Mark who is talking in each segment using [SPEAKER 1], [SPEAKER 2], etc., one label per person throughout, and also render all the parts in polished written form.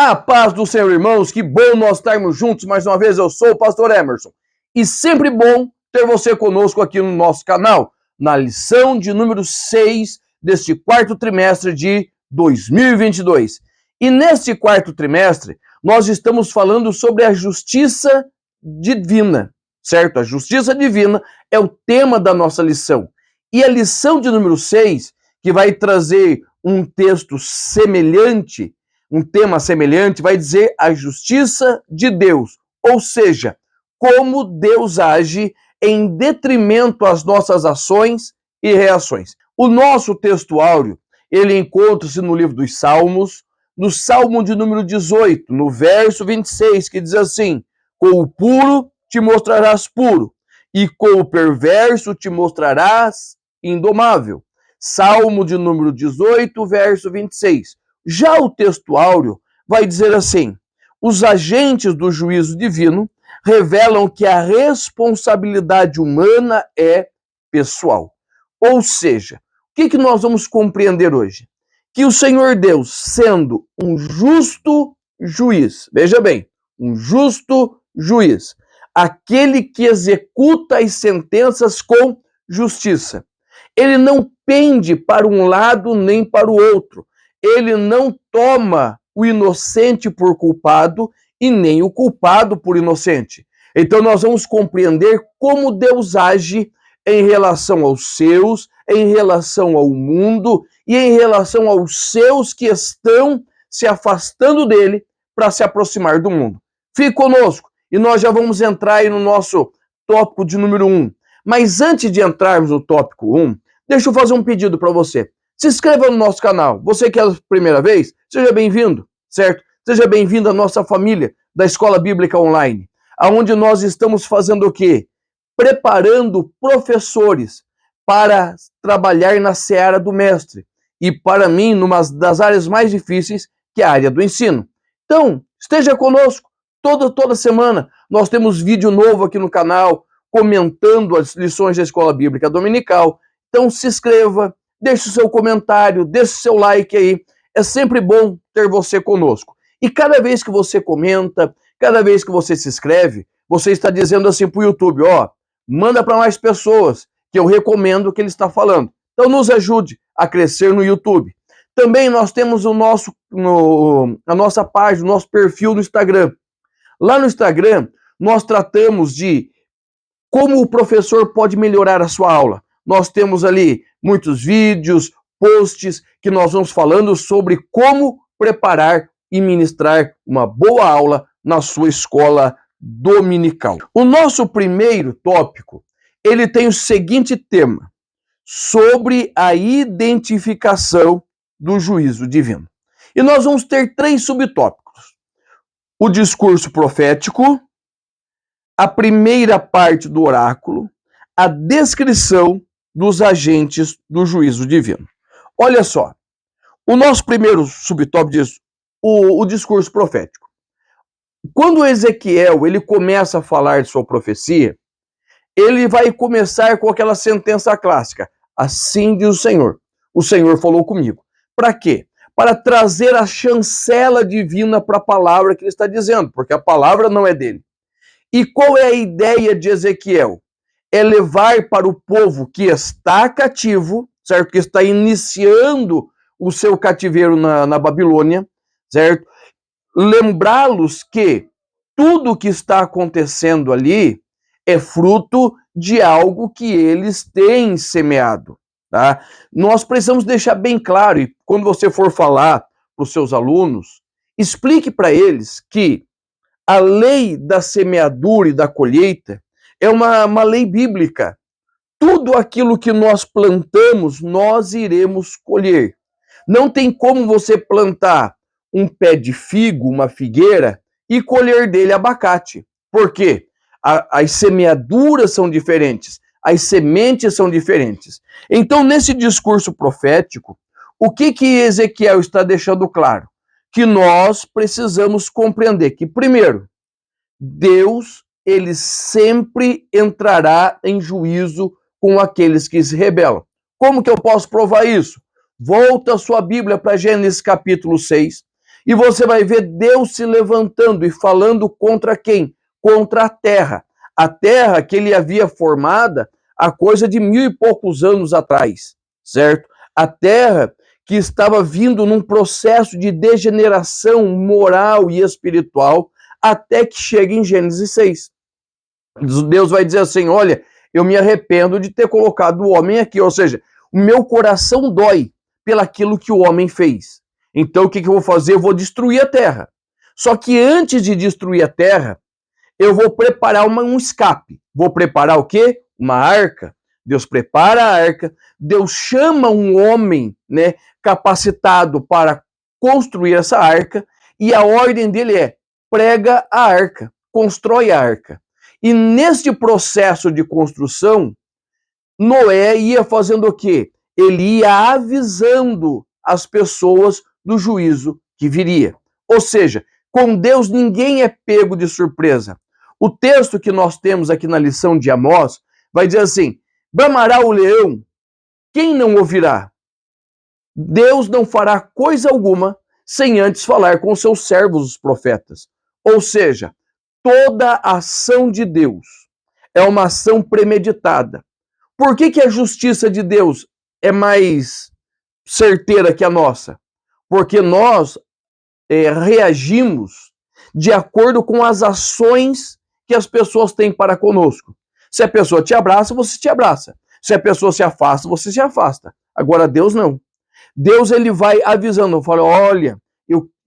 [SPEAKER 1] A paz do Senhor, irmãos, que bom nós estarmos juntos mais uma vez. Eu sou o pastor Emerson e sempre bom ter você conosco aqui no nosso canal, na lição de número 6 deste quarto trimestre de 2022. E neste quarto trimestre, nós estamos falando sobre a justiça divina, certo? A justiça divina é o tema da nossa lição. E a lição de número 6, que vai trazer um texto semelhante, um tema semelhante, vai dizer a justiça de Deus, ou seja, como Deus age em detrimento às nossas ações e reações. O nosso texto áureo, ele encontra-se no livro dos Salmos, no Salmo de número 18, no verso 26, que diz assim: com o puro te mostrarás puro, e com o perverso te mostrarás indomável. Salmo de número 18, verso 26. Já o texto áureo vai dizer assim: os agentes do juízo divino revelam que a responsabilidade humana é pessoal. Ou seja, o que nós vamos compreender hoje? Que o Senhor Deus, sendo um justo juiz, veja bem, um justo juiz, aquele que executa as sentenças com justiça, ele não pende para um lado nem para o outro. Ele não toma o inocente por culpado e nem o culpado por inocente. Então nós vamos compreender como Deus age em relação aos seus, em relação ao mundo e em relação aos seus que estão se afastando dele para se aproximar do mundo. Fique conosco e nós já vamos entrar aí no nosso tópico de número 1. Mas antes de entrarmos no tópico 1, deixa eu fazer um pedido para você. Se inscreva no nosso canal. Você que é a primeira vez, seja bem-vindo, certo? Seja bem-vindo à nossa família da Escola Bíblica Online, onde nós estamos fazendo o quê? Preparando professores para trabalhar na seara do mestre. E para mim, numa das áreas mais difíceis, que é a área do ensino. Então, esteja conosco toda semana. Nós temos vídeo novo aqui no canal, comentando as lições da Escola Bíblica Dominical. Então se inscreva, deixe o seu comentário, deixe o seu like aí. É sempre bom ter você conosco. E cada vez que você comenta, cada vez que você se inscreve, você está dizendo assim para o YouTube, ó, manda para mais pessoas, que eu recomendo o que ele está falando. Então nos ajude a crescer no YouTube. Também nós temos a nossa página, o nosso perfil no Instagram. Lá no Instagram, nós tratamos de como o professor pode melhorar a sua aula. Nós temos ali muitos vídeos, posts, que nós vamos falando sobre como preparar e ministrar uma boa aula na sua escola dominical. O nosso primeiro tópico, ele tem o seguinte tema: sobre a identificação do juízo divino. E nós vamos ter 3 subtópicos: o discurso profético, a primeira parte do oráculo, a descrição dos agentes do juízo divino. Olha só, o nosso primeiro subtópico diz o discurso profético. Quando Ezequiel ele começa a falar de sua profecia, ele vai começar com aquela sentença clássica: assim diz o Senhor falou comigo. Para quê? Para trazer a chancela divina para a palavra que ele está dizendo, porque a palavra não é dele. E qual é a ideia de Ezequiel? É levar para o povo que está cativo, certo? Que está iniciando o seu cativeiro na Babilônia, certo? Lembrá-los que tudo o que está acontecendo ali é fruto de algo que eles têm semeado, tá? Nós precisamos deixar bem claro, e quando você for falar para os seus alunos, explique para eles que a lei da semeadura e da colheita é uma lei bíblica. Tudo aquilo que nós plantamos, nós iremos colher. Não tem como você plantar um pé de figo, uma figueira, e colher dele abacate. Por quê? As semeaduras são diferentes, as sementes são diferentes. Então, nesse discurso profético, o que Ezequiel está deixando claro? Que nós precisamos compreender que, primeiro, Deus, ele sempre entrará em juízo com aqueles que se rebelam. Como que eu posso provar isso? Volta a sua Bíblia para Gênesis capítulo 6, E você vai ver Deus se levantando e falando contra quem? Contra a terra. A terra que ele havia formada há coisa de 1000 e poucos anos atrás, certo? A terra que estava vindo num processo de degeneração moral e espiritual, até que chega em Gênesis 6. Deus vai dizer assim, olha, eu me arrependo de ter colocado o homem aqui, ou seja, o meu coração dói pelaquilo que o homem fez. Então o que eu vou fazer? Eu vou destruir a terra. Só que antes de destruir a terra, eu vou preparar um escape. Vou preparar o quê? Uma arca. Deus prepara a arca, Deus chama um homem, né, capacitado para construir essa arca, e a ordem dele é: prega a arca, constrói a arca. E neste processo de construção, Noé ia fazendo o quê? Ele ia avisando as pessoas do juízo que viria. Ou seja, com Deus ninguém é pego de surpresa. O texto que nós temos aqui na lição de Amós vai dizer assim: bramará o leão, quem não ouvirá? Deus não fará coisa alguma sem antes falar com seus servos, os profetas. Ou seja, toda a ação de Deus é uma ação premeditada. Por que a justiça de Deus é mais certeira que a nossa? Porque nós reagimos de acordo com as ações que as pessoas têm para conosco. Se a pessoa te abraça, você te abraça. Se a pessoa se afasta, você se afasta. Agora Deus não. Deus ele vai avisando, fala, olha,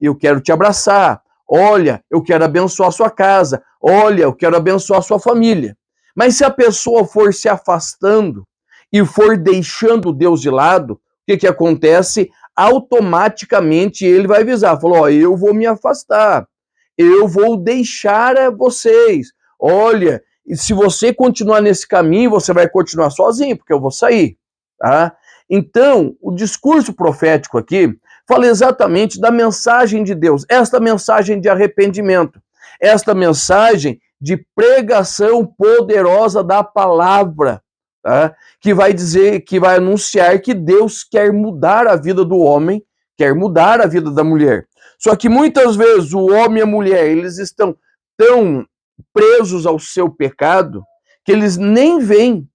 [SPEAKER 1] eu quero te abraçar, olha, eu quero abençoar a sua casa, olha, eu quero abençoar a sua família. Mas se a pessoa for se afastando e for deixando Deus de lado, o que acontece? Automaticamente ele vai avisar, falou, ó, eu vou me afastar, eu vou deixar vocês. Olha, se você continuar nesse caminho, você vai continuar sozinho, porque eu vou sair, tá? Então, o discurso profético aqui fala exatamente da mensagem de Deus, esta mensagem de arrependimento, esta mensagem de pregação poderosa da palavra, tá? Que vai dizer, que vai anunciar que Deus quer mudar a vida do homem, quer mudar a vida da mulher. Só que muitas vezes o homem e a mulher, eles estão tão presos ao seu pecado que eles nem veem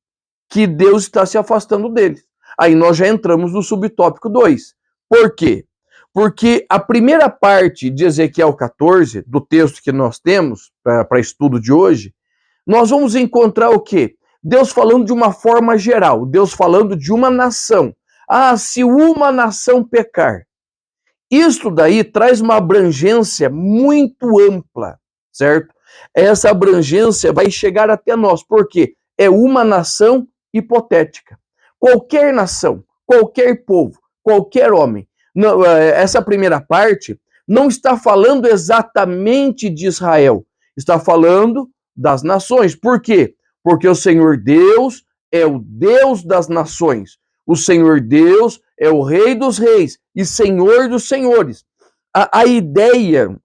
[SPEAKER 1] que Deus está se afastando deles. Aí nós já entramos no subtópico 2. Por quê? Porque a primeira parte de Ezequiel 14, do texto que nós temos para estudo de hoje, nós vamos encontrar o quê? Deus falando de uma forma geral, Deus falando de uma nação. Ah, se uma nação pecar. Isto daí traz uma abrangência muito ampla, certo? Essa abrangência vai chegar até nós, porque é uma nação hipotética. Qualquer nação, qualquer povo, qualquer homem. Não, essa primeira parte não está falando exatamente de Israel, está falando das nações. Por quê? Porque o Senhor Deus é o Deus das nações. O Senhor Deus é o Rei dos reis e Senhor dos senhores. A ideia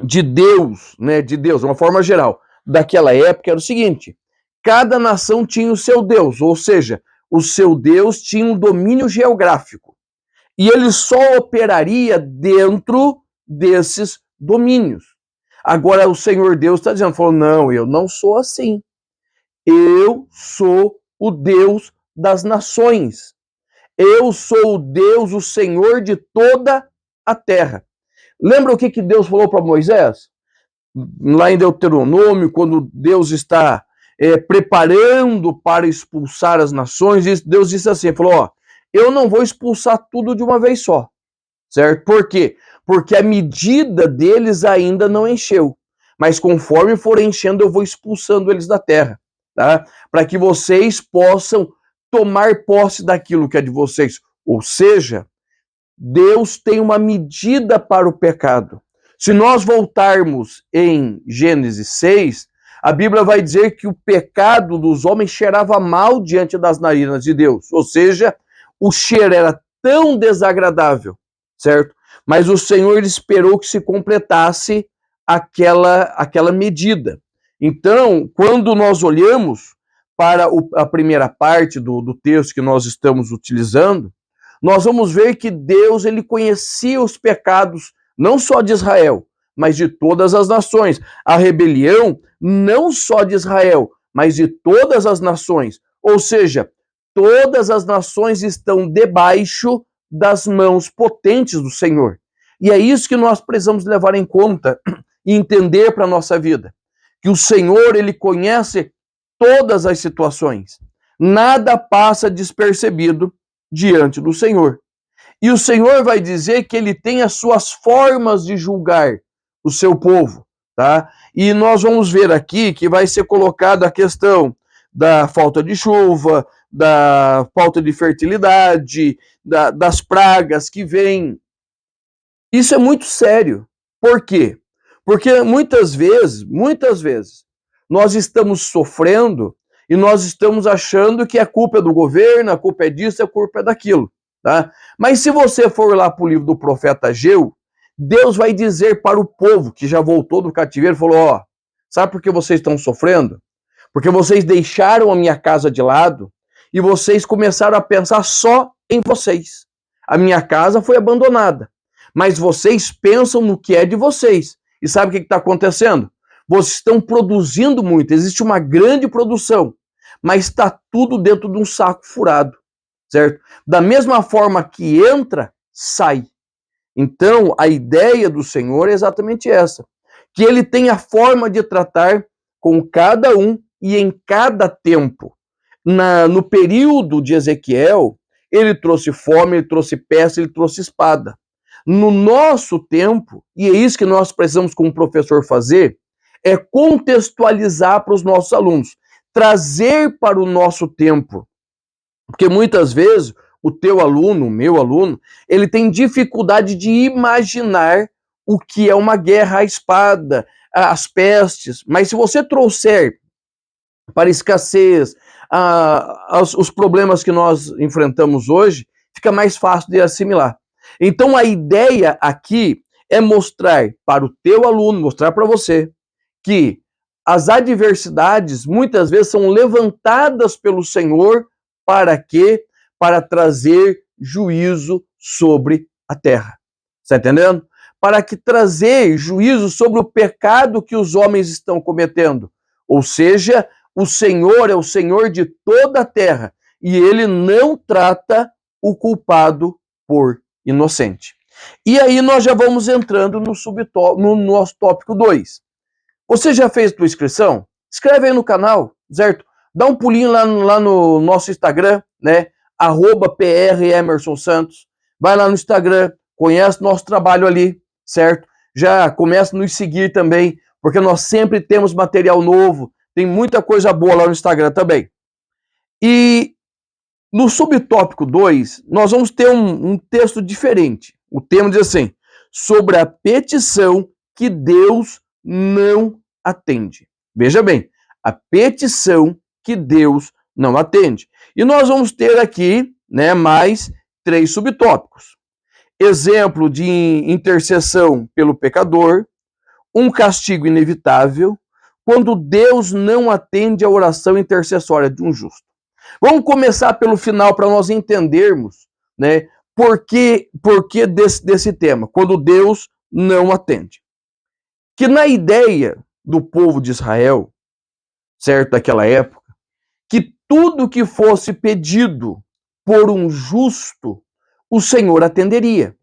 [SPEAKER 1] de Deus, né, de Deus, de uma forma geral, daquela época era o seguinte: cada nação tinha o seu Deus, ou seja, o seu Deus tinha um domínio geográfico. E ele só operaria dentro desses domínios. Agora o Senhor Deus está dizendo, falou, não, eu não sou assim. Eu sou o Deus das nações. Eu sou o Deus, o Senhor de toda a terra. Lembra o que Deus falou para Moisés? Lá em Deuteronômio, quando Deus está preparando para expulsar as nações, Deus disse assim, falou, ó, eu não vou expulsar tudo de uma vez só, certo? Por quê? Porque a medida deles ainda não encheu, mas conforme for enchendo, eu vou expulsando eles da terra, tá? Para que vocês possam tomar posse daquilo que é de vocês. Ou seja, Deus tem uma medida para o pecado. Se nós voltarmos em Gênesis 6, a Bíblia vai dizer que o pecado dos homens cheirava mal diante das narinas de Deus. Ou seja, o cheiro era tão desagradável, certo? Mas o Senhor esperou que se completasse aquela medida. Então, quando nós olhamos para a primeira parte do texto que nós estamos utilizando, nós vamos ver que Deus ele conhecia os pecados não só de Israel, mas de todas as nações. A rebelião não só de Israel, mas de todas as nações. Ou seja, todas as nações estão debaixo das mãos potentes do Senhor. E é isso que nós precisamos levar em conta e entender para a nossa vida. Que o Senhor, ele conhece todas as situações. Nada passa despercebido diante do Senhor. E o Senhor vai dizer que ele tem as suas formas de julgar o seu povo, tá? E nós vamos ver aqui que vai ser colocada a questão da falta de chuva, da falta de fertilidade, das pragas que vêm. Isso é muito sério. Por quê? Porque muitas vezes, nós estamos sofrendo e nós estamos achando que a culpa é do governo, a culpa é disso, a culpa é daquilo. Tá? Mas se você for lá para o livro do profeta Ageu, Deus vai dizer para o povo que já voltou do cativeiro, falou, ó, sabe por que vocês estão sofrendo? Porque vocês deixaram a minha casa de lado e vocês começaram a pensar só em vocês. A minha casa foi abandonada, mas vocês pensam no que é de vocês. E sabe o que está acontecendo? Vocês estão produzindo muito, existe uma grande produção, mas está tudo dentro de um saco furado, certo? Da mesma forma que entra, sai. Então, a ideia do Senhor é exatamente essa, que ele tem a forma de tratar com cada um e em cada tempo. No período de Ezequiel, ele trouxe fome, ele trouxe peste, ele trouxe espada. No nosso tempo, e é isso que nós precisamos como professor fazer, é contextualizar para os nossos alunos, trazer para o nosso tempo. Porque muitas vezes o teu aluno, o meu aluno, ele tem dificuldade de imaginar o que é uma guerra à espada, as pestes. Mas se você trouxer para a escassez, os problemas que nós enfrentamos hoje, fica mais fácil de assimilar. Então a ideia aqui é mostrar para o teu aluno, mostrar para você, que as adversidades muitas vezes são levantadas pelo Senhor para quê? Para trazer juízo sobre a terra. Está entendendo? Para que trazer juízo sobre o pecado que os homens estão cometendo. Ou seja, o Senhor é o Senhor de toda a terra e ele não trata o culpado por inocente. E aí nós já vamos entrando no nosso tópico 2. Você já fez a tua inscrição? Escreve aí no canal, certo? Dá um pulinho lá no nosso Instagram, né? @PREmersonSantos. Vai lá no Instagram, conhece nosso trabalho ali, certo? Já começa a nos seguir também, porque nós sempre temos material novo, tem muita coisa boa lá no Instagram também. E no subtópico 2, nós vamos ter um texto diferente. O tema diz assim, sobre a petição que Deus não atende. Veja bem, a petição que Deus não atende. E nós vamos ter aqui, né, mais 3 subtópicos. Exemplo de intercessão pelo pecador, um castigo inevitável, quando Deus não atende a oração intercessória de um justo. Vamos começar pelo final para nós entendermos, né, por que desse tema, quando Deus não atende. Que na ideia do povo de Israel, certo, daquela época, que tudo que fosse pedido por um justo, o Senhor atenderia,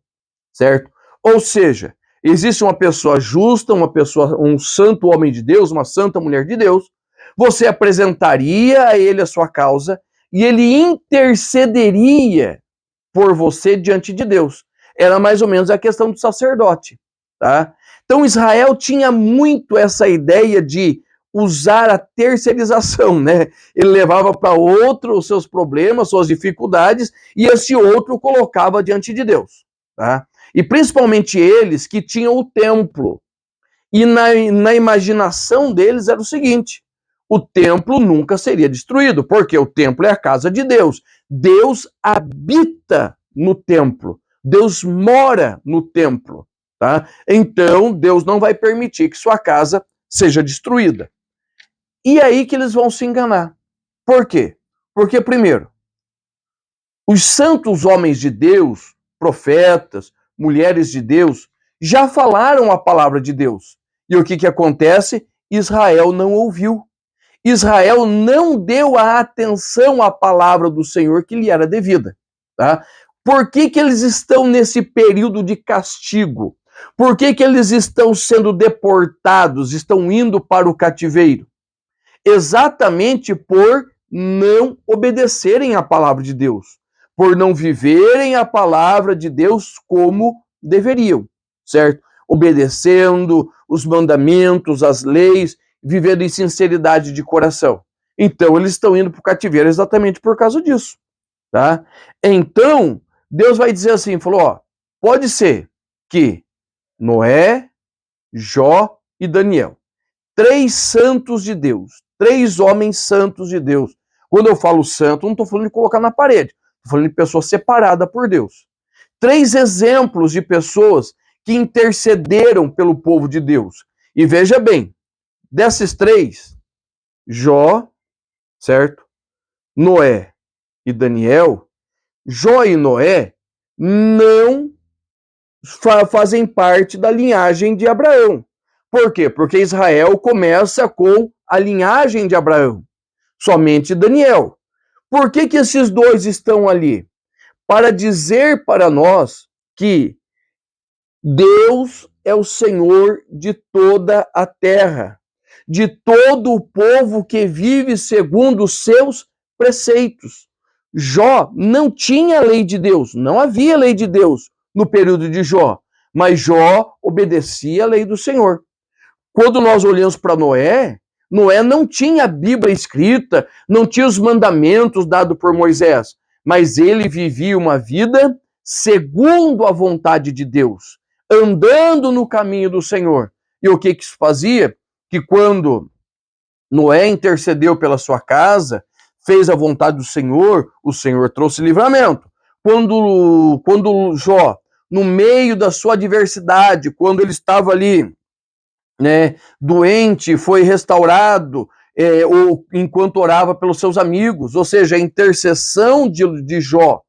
[SPEAKER 1] certo? Ou seja, existe uma pessoa justa, um santo homem de Deus, uma santa mulher de Deus, você apresentaria a ele a sua causa e ele intercederia por você diante de Deus. Era mais ou menos a questão do sacerdote, tá? Então Israel tinha muito essa ideia de usar a terceirização, né? Ele levava para outro os seus problemas, suas dificuldades, e esse outro colocava diante de Deus, tá? E principalmente eles que tinham o templo. E na imaginação deles era o seguinte, o templo nunca seria destruído, porque o templo é a casa de Deus. Deus habita no templo. Deus mora no templo, tá? Então, Deus não vai permitir que sua casa seja destruída. E aí que eles vão se enganar. Por quê? Porque, primeiro, os santos homens de Deus, profetas, mulheres de Deus, já falaram a palavra de Deus. E o que acontece? Israel não ouviu. Israel não deu a atenção à palavra do Senhor que lhe era devida. Tá? Por que eles estão nesse período de castigo? Por que eles estão sendo deportados, estão indo para o cativeiro? Exatamente por não obedecerem à palavra de Deus, por não viverem a palavra de Deus como deveriam, certo? Obedecendo os mandamentos, as leis, vivendo em sinceridade de coração. Então, eles estão indo para o cativeiro exatamente por causa disso, tá? Então, Deus vai dizer assim, falou, ó, pode ser que Noé, Jó e Daniel, 3 santos de Deus, 3 homens santos de Deus. Quando eu falo santo, não estou falando de colocar na parede, estou falando de pessoa separada por Deus. 3 exemplos de pessoas que intercederam pelo povo de Deus. E veja bem, desses 3, Jó, certo? Noé e Daniel, Jó e Noé não fazem parte da linhagem de Abraão. Por quê? Porque Israel começa com a linhagem de Abraão. Somente Daniel. Por que esses 2 estão ali? Para dizer para nós que Deus é o Senhor de toda a terra, de todo o povo que vive segundo os seus preceitos. Jó não tinha lei de Deus, não havia lei de Deus no período de Jó, mas Jó obedecia a lei do Senhor. Quando nós olhamos para Noé, Noé não tinha a Bíblia escrita, não tinha os mandamentos dados por Moisés, mas ele vivia uma vida segundo a vontade de Deus, andando no caminho do Senhor. E o que isso fazia? Que quando Noé intercedeu pela sua casa, fez a vontade do Senhor, o Senhor trouxe livramento. Quando Jó, no meio da sua adversidade, quando ele estava ali, né, doente, foi restaurado, ou enquanto orava pelos seus amigos, ou seja, a intercessão de Jó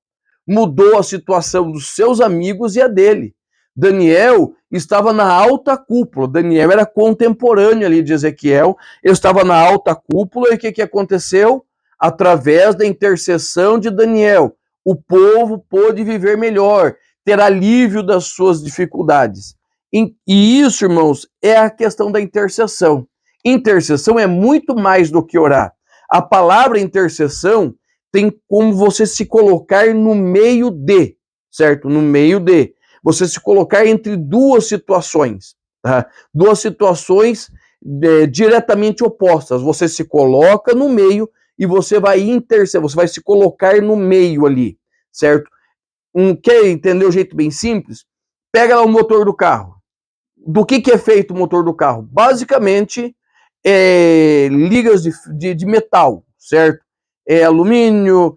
[SPEAKER 1] mudou a situação dos seus amigos e a dele. Daniel estava na alta cúpula, Daniel era contemporâneo ali de Ezequiel, estava na alta cúpula, e o que aconteceu? Através da intercessão de Daniel, o povo pôde viver melhor, ter alívio das suas dificuldades. E isso, irmãos, é a questão da intercessão. Intercessão é muito mais do que orar. A palavra intercessão tem como você se colocar no meio de, certo? No meio de. Você se colocar entre 2 situações, tá? 2 situações diretamente opostas. Você se coloca no meio e você vai interceder, você vai se colocar no meio ali, certo? Quer entender o jeito bem simples? Pega lá o motor do carro. Do que é feito o motor do carro? Basicamente, ligas de metal, certo? É alumínio,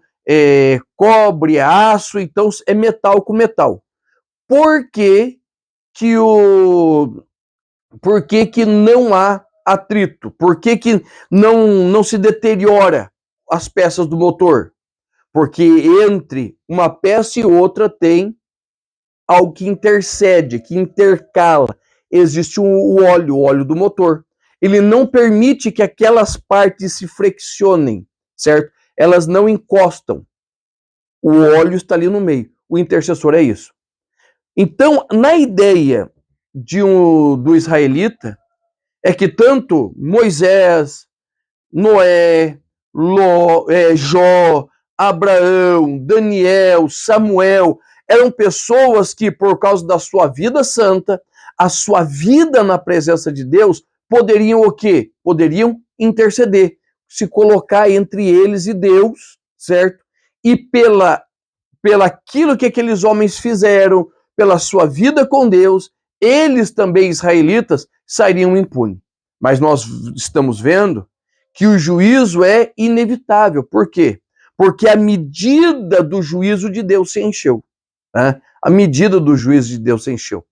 [SPEAKER 1] cobre, aço, então é metal com metal. Por que não há atrito? Por que não se deteriora as peças do motor? Porque entre uma peça e outra tem algo que intercede, que intercala. Existe o óleo do motor. Ele não permite que aquelas partes se flexionem, certo? Elas não encostam. O óleo está ali no meio. O intercessor é isso. Então, na ideia do israelita, é que tanto Moisés, Noé, Jó, Abraão, Daniel, Samuel, eram pessoas que, por causa da sua vida santa, a sua vida na presença de Deus, poderiam o quê? Poderiam interceder, se colocar entre eles e Deus, certo? E pelaquilo que aqueles homens fizeram, pela sua vida com Deus, eles também, israelitas, sairiam impunes. Mas nós estamos vendo que o juízo é inevitável. Por quê? Porque a medida do juízo de Deus se encheu. Né? A medida do juízo de Deus se encheu.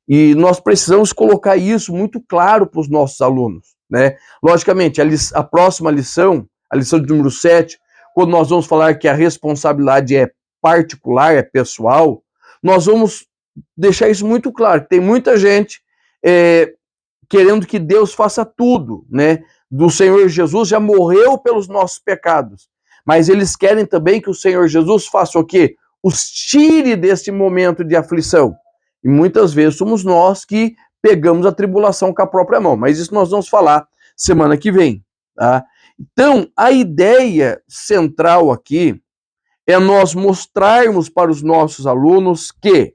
[SPEAKER 1] E nós precisamos colocar isso muito claro para os nossos alunos. Né? Logicamente, a próxima lição, a lição de número 7, quando nós vamos falar que a responsabilidade é particular, é pessoal, nós vamos deixar isso muito claro. Tem muita gente querendo que Deus faça tudo, né? Do Senhor Jesus já morreu pelos nossos pecados, mas eles querem também que o Senhor Jesus faça o quê? Os tire deste momento de aflição. E muitas vezes somos nós que pegamos a tribulação com a própria mão, mas isso nós vamos falar semana que vem, tá? Então, a ideia central aqui é nós mostrarmos para os nossos alunos que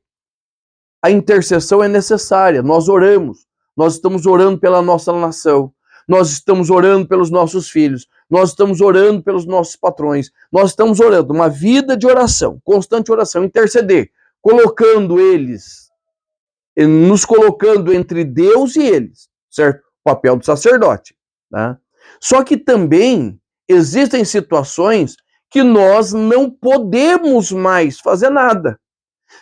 [SPEAKER 1] a intercessão é necessária. Nós oramos, nós estamos orando pela nossa nação, nós estamos orando pelos nossos filhos, nós estamos orando pelos nossos patrões, nós estamos orando, uma vida de oração, constante oração, interceder, colocando eles, nos colocando entre Deus e eles, certo? O papel do sacerdote, tá? Só que também existem situações que nós não podemos mais fazer nada.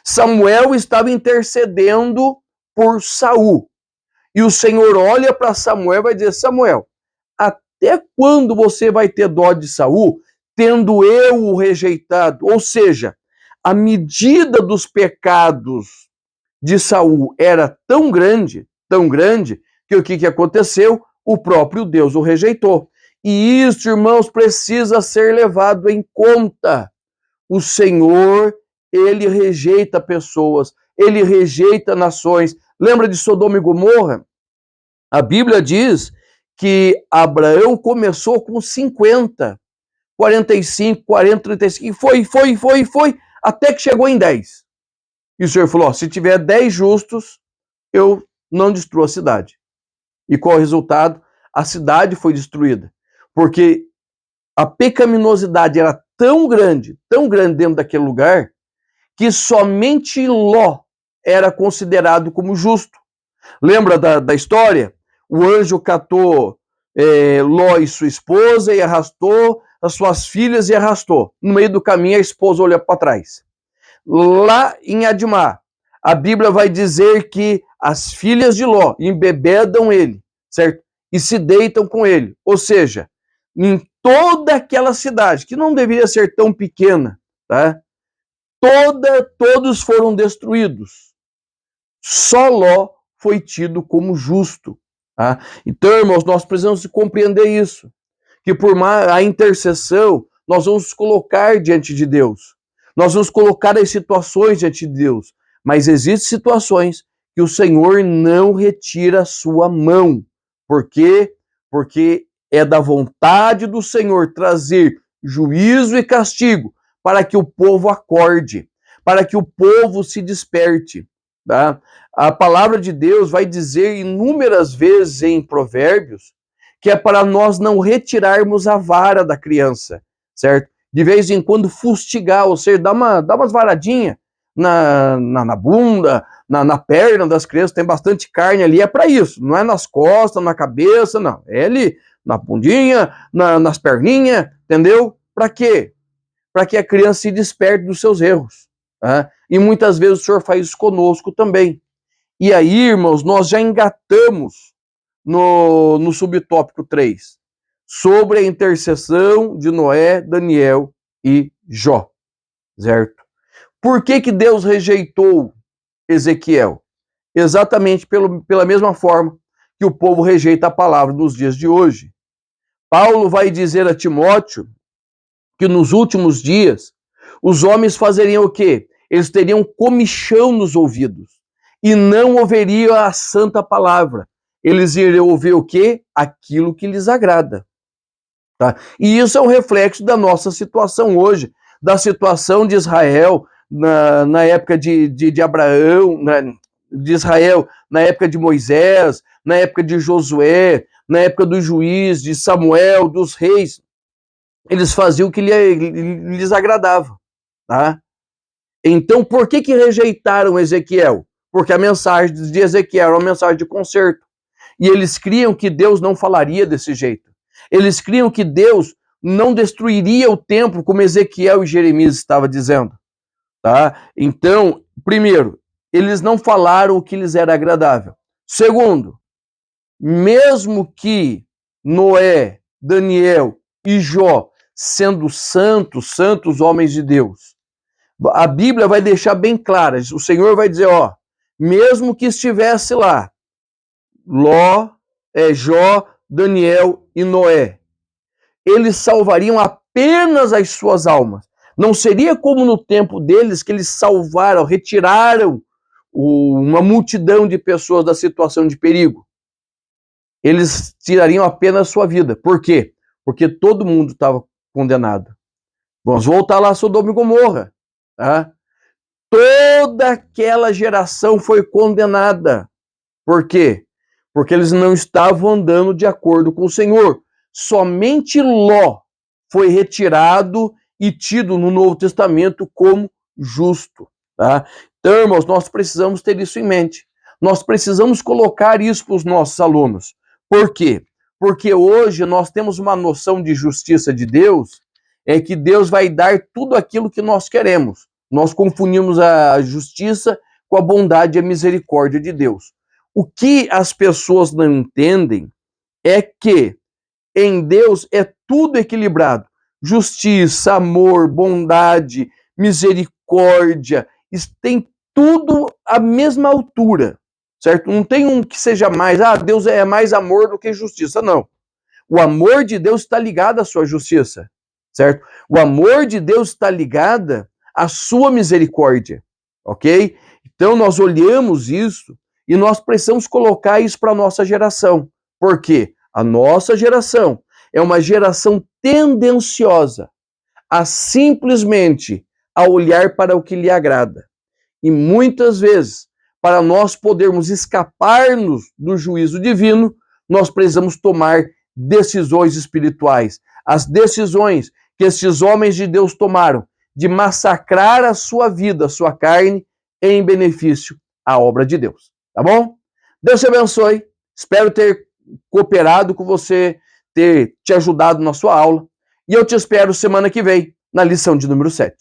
[SPEAKER 1] Samuel estava intercedendo por Saul. E o Senhor olha para Samuel e vai dizer: Samuel, até quando você vai ter dó de Saul, tendo eu o rejeitado? Ou seja, a medida dos pecados de Saul era tão grande, que o que aconteceu? O próprio Deus o rejeitou. E isso, irmãos, precisa ser levado em conta. O Senhor, ele rejeita pessoas, ele rejeita nações. Lembra de Sodoma e Gomorra? A Bíblia diz que Abraão começou com 50, 45, 40, 35, e foi, até que chegou em 10. E o Senhor falou: se tiver 10 justos, eu não destruo a cidade. E qual é o resultado? A cidade foi destruída. Porque a pecaminosidade era tão grande dentro daquele lugar, que somente Ló era considerado como justo. Lembra da história? O anjo catou Ló e sua esposa e arrastou as suas filhas e arrastou. No meio do caminho, a esposa olha para trás. Lá em Admá, a Bíblia vai dizer que as filhas de Ló embebedam ele, certo? E se deitam com ele. Ou seja, em toda aquela cidade, que não deveria ser tão pequena, tá? Todos foram destruídos. Só Ló foi tido como justo. Tá? Então, irmãos, nós precisamos compreender isso. Que por a intercessão, nós vamos colocar diante de Deus. Nós vamos colocar as situações diante de Deus. Mas existem situações que o Senhor não retira a sua mão. Por quê? Porque é da vontade do Senhor trazer juízo e castigo para que o povo acorde, para que o povo se desperte. Tá? A palavra de Deus vai dizer inúmeras vezes em Provérbios que é para nós não retirarmos a vara da criança, certo? De vez em quando fustigar, ou seja, dar umas varadinhas na bunda, na perna das crianças, tem bastante carne ali, é para isso, não é nas costas, na cabeça, não, é ali na bundinha, nas perninhas, entendeu? Para quê? Para que a criança se desperte dos seus erros. Tá? E muitas vezes o Senhor faz isso conosco também. E aí, irmãos, nós já engatamos no subtópico 3, sobre a intercessão de Noé, Daniel e Jó, certo? Por que Deus rejeitou Ezequiel? Exatamente pela mesma forma que o povo rejeita a palavra nos dias de hoje. Paulo vai dizer a Timóteo que nos últimos dias os homens fazeriam o quê? Eles teriam comichão nos ouvidos e não ouviriam a santa palavra. Eles iriam ouvir o quê? Aquilo que lhes agrada. Tá? E isso é um reflexo da nossa situação hoje, da situação de Israel na época de Abraão, de Israel na época de Moisés, na época de Josué, na época do juiz, de Samuel, dos reis. Eles faziam o que lhes agradava. Tá? Então, por que rejeitaram Ezequiel? Porque a mensagem de Ezequiel era uma mensagem de conserto. E eles criam que Deus não falaria desse jeito. Eles criam que Deus não destruiria o templo, como Ezequiel e Jeremias estavam dizendo. Tá? Então, primeiro, eles não falaram o que lhes era agradável. Segundo, mesmo que Noé, Daniel e Jó, sendo santos homens de Deus, A Bíblia vai deixar bem clara, o Senhor vai dizer, ó, mesmo que estivesse lá, Ló, Jó, Daniel e Noé, eles salvariam apenas as suas almas. Não seria como no tempo deles que eles salvaram, retiraram uma multidão de pessoas da situação de perigo. Eles tirariam apenas a sua vida. Por quê? Porque todo mundo estava condenado. Vamos voltar lá a Sodoma e Gomorra. Tá? Toda aquela geração foi condenada. Por quê? Porque eles não estavam andando de acordo com o Senhor. Somente Ló foi retirado e tido no Novo Testamento como justo. Tá? Então, irmãos, nós precisamos ter isso em mente. Nós precisamos colocar isso para os nossos alunos. Por quê? Porque hoje nós temos uma noção de justiça de Deus, é que Deus vai dar tudo aquilo que nós queremos. Nós confundimos a justiça com a bondade e a misericórdia de Deus. O que as pessoas não entendem é que em Deus é tudo equilibrado. Justiça, amor, bondade, misericórdia, tem tudo à mesma altura, certo? Não tem um que seja mais, Deus é mais amor do que justiça, não. O amor de Deus está ligado à sua justiça, certo? O amor de Deus está ligado à sua misericórdia, ok? Então nós olhamos isso e nós precisamos colocar isso para a nossa geração. Por quê? A nossa geração é uma geração tendenciosa a simplesmente a olhar para o que lhe agrada. E muitas vezes, para nós podermos escapar-nos do juízo divino, nós precisamos tomar decisões espirituais. As decisões que estes homens de Deus tomaram de massacrar a sua vida, a sua carne, em benefício à obra de Deus. Tá bom? Deus te abençoe. Espero ter cooperado com você, ter te ajudado na sua aula. E eu te espero semana que vem, na lição de número 7.